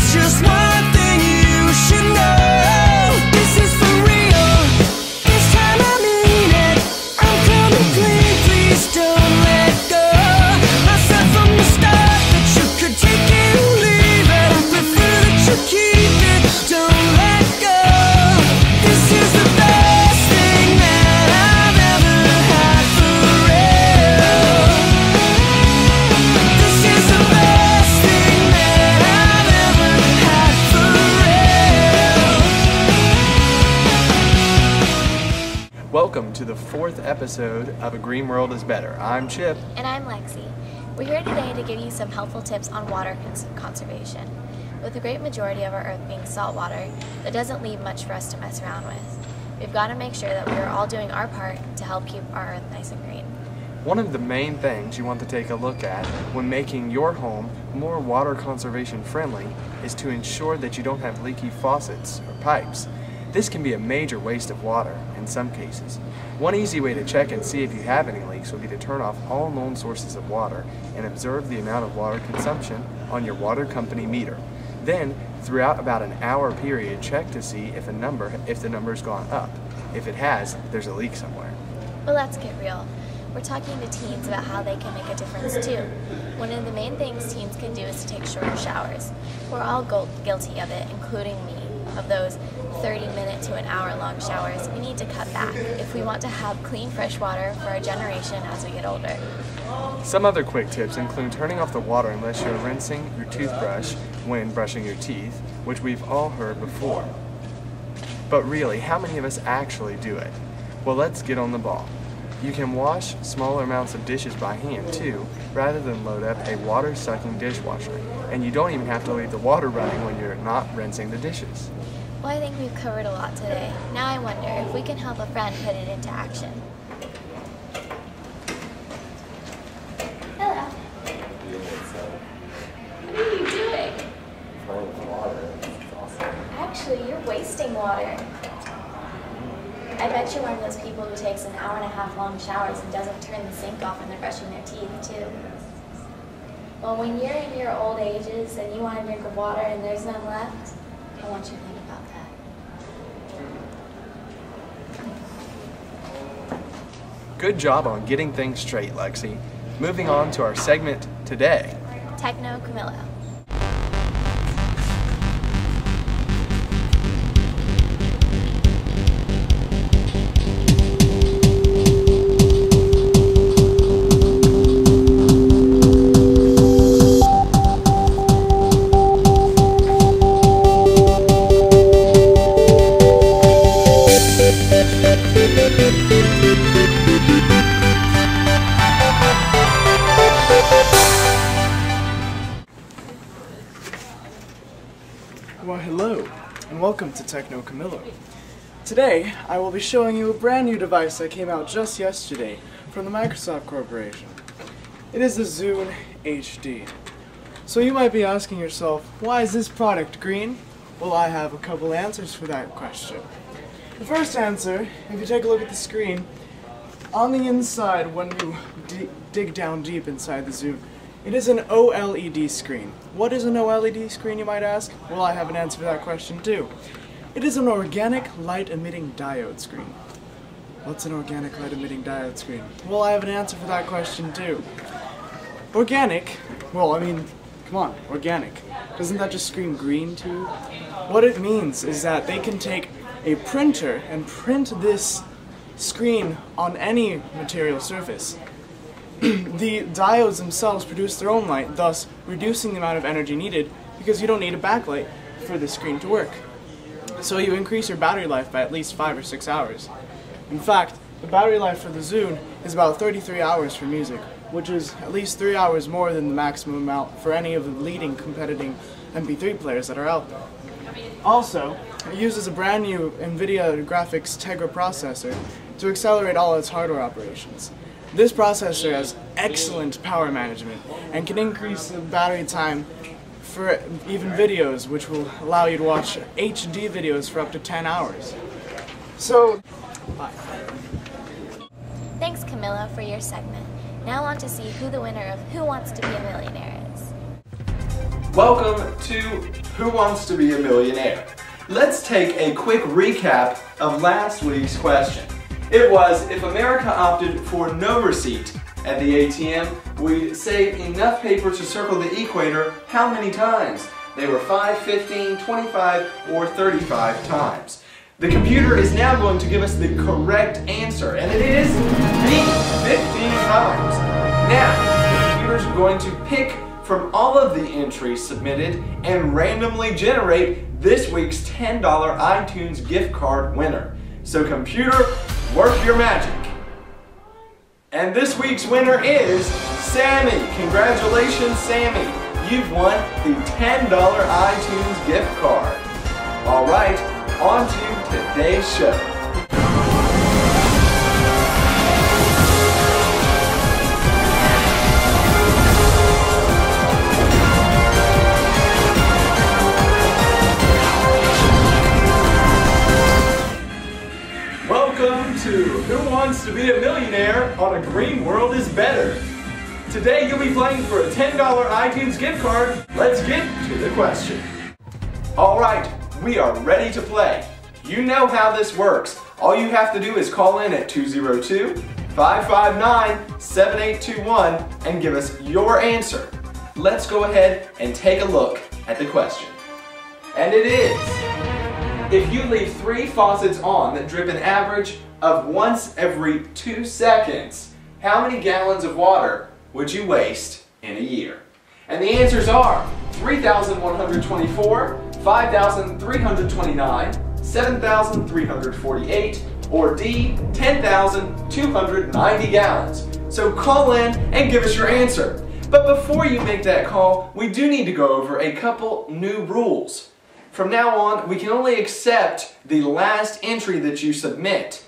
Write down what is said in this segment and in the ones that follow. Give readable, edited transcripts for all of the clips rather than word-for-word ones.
There's just one thing you should know. This is for real. This time I mean it. I'm coming clean, please don't let go. I said from the start that you could take it or leave it. I prefer that you keep it, don't let go. This is the best thing that I've ever had for real. This is the best thing that I've ever had for real. Welcome to the 4th episode of A Green World is Better. I'm Chip. And I'm Lexi. We're here today to give you some helpful tips on water conservation. With the great majority of our Earth being saltwater, that doesn't leave much for us to mess around with. We've got to make sure that we are all doing our part to help keep our Earth nice and green. One of the main things you want to take a look at when making your home more water conservation friendly is to ensure that you don't have leaky faucets or pipes. This can be a major waste of water in some cases. One easy way to check and see if you have any leaks would be to turn off all known sources of water and observe the amount of water consumption on your water company meter. Then, throughout about an hour period, check to see if the number's gone up. If it has, there's a leak somewhere. But let's get real. We're talking to teens about how they can make a difference too. One of the main things teens can do is to take shorter showers. We're all guilty of it, including me, of those 30-minute to an hour-long showers. We need to cut back if we want to have clean, fresh water for our generation as we get older. Some other quick tips include turning off the water unless you're rinsing your toothbrush when brushing your teeth, which we've all heard before. But really, how many of us actually do it? Well, let's get on the ball. You can wash smaller amounts of dishes by hand too, rather than load up a water-sucking dishwasher. And you don't even have to leave the water running when you're not rinsing the dishes. Well, I think we've covered a lot today. Now I wonder if we can help a friend put it into action. Hello. What are you doing? Playing with water. It's awesome. Actually, you're wasting water. I bet you're one of those people who takes an hour-and-a-half long showers and doesn't turn the sink off when they're brushing their teeth, too. Well, when you're in your old ages and you want a drink of water and there's none left, I want you to think about that. Good job on getting things straight, Lexi. Moving on to our segment today. Techno Camillo. Well, hello, and welcome to Techno Camillo. Today, I will be showing you a brand new device that came out just yesterday from the Microsoft Corporation. It is the Zune HD. So you might be asking yourself, why is this product green? Well, I have a couple answers for that question. The first answer, if you take a look at the screen, on the inside when you dig down deep inside the Zune, it is an OLED screen. What is an OLED screen, you might ask? Well, I have an answer for that question too. It is an organic light emitting diode screen. What's an organic light emitting diode screen? Well, I have an answer for that question too. Organic, well, I mean, come on, organic. Doesn't that just scream green to you? What it means is that they can take a printer and print this screen on any material surface. The diodes themselves produce their own light, thus reducing the amount of energy needed because you don't need a backlight for the screen to work. So you increase your battery life by at least 5 or 6 hours. In fact, the battery life for the Zune is about 33 hours for music, which is at least 3 hours more than the maximum amount for any of the leading competing MP3 players that are out there. Also, it uses a brand new NVIDIA graphics Tegra processor to accelerate all its hardware operations. This processor has excellent power management and can increase the battery time for even videos, which will allow you to watch HD videos for up to 10 hours. So, bye. Thanks, Camilla, for your segment. Now on to see who the winner of Who Wants to Be a Millionaire is. Welcome to Who Wants to Be a Millionaire? Let's take a quick recap of last week's question. It was, if America opted for no receipt at the ATM, we'd save enough paper to circle the equator how many times? They were 5, 15, 25, or 35 times. The computer is now going to give us the correct answer, and it is B, 15 times. Now, the computer's going to pick from all of the entries submitted and randomly generate this week's $10 iTunes gift card winner. So computer, work your magic. And this week's winner is Sammy. Congratulations, Sammy. You've won the $10 iTunes gift card. All right, on to today's show. Welcome to Who Wants to Be a Millionaire on A Green World is Better. Today you'll be playing for a $10 iTunes gift card. Let's get to the question. Alright, we are ready to play. You know how this works. All you have to do is call in at 202-559-7821 and give us your answer. Let's go ahead and take a look at the question. And it is, if you leave 3 faucets on that drip an average of once every 2 seconds, how many gallons of water would you waste in a year? And the answers are 3,124, 5,329, 7,348, or D, 10,290 gallons. So call in and give us your answer. But before you make that call, we do need to go over a couple new rules. From now on, we can only accept the last entry that you submit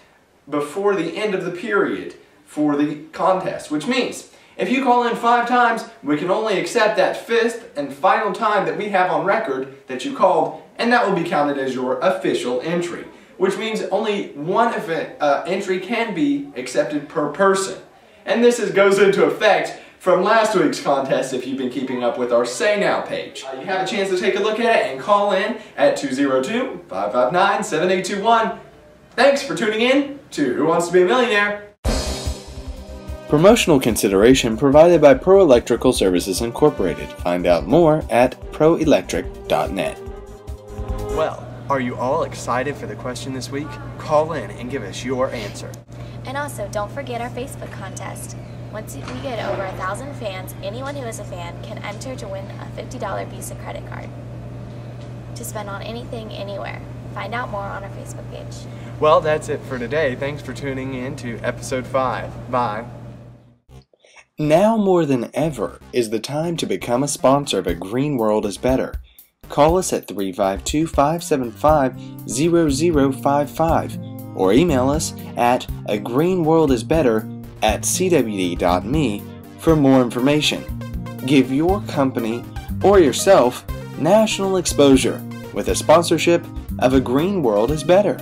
before the end of the period for the contest, which means if you call in 5 times, we can only accept that 5th and final time that we have on record that you called, and that will be counted as your official entry, which means only one entry can be accepted per person. And this goes into effect from last week's contest if you've been keeping up with our Say Now page. You have a chance to take a look at it and call in at 202-559-7821. Thanks for tuning in to Who Wants to Be a Millionaire? Promotional consideration provided by Pro Electrical Services Incorporated. Find out more at proelectric.net. Well, are you all excited for the question this week? Call in and give us your answer. And also, don't forget our Facebook contest. Once we get over 1,000 fans, anyone who is a fan can enter to win a $50 Visa credit card to spend on anything, anywhere. Find out more on our Facebook page. Well, that's it for today. Thanks for tuning in to episode 5. Bye. Now more than ever is the time to become a sponsor of A Green World is Better. Call us at 352-575-0055 or email us at agreenworldisbetter@cwd.me for more information. Give your company or yourself national exposure with a sponsorship of A Green World is Better.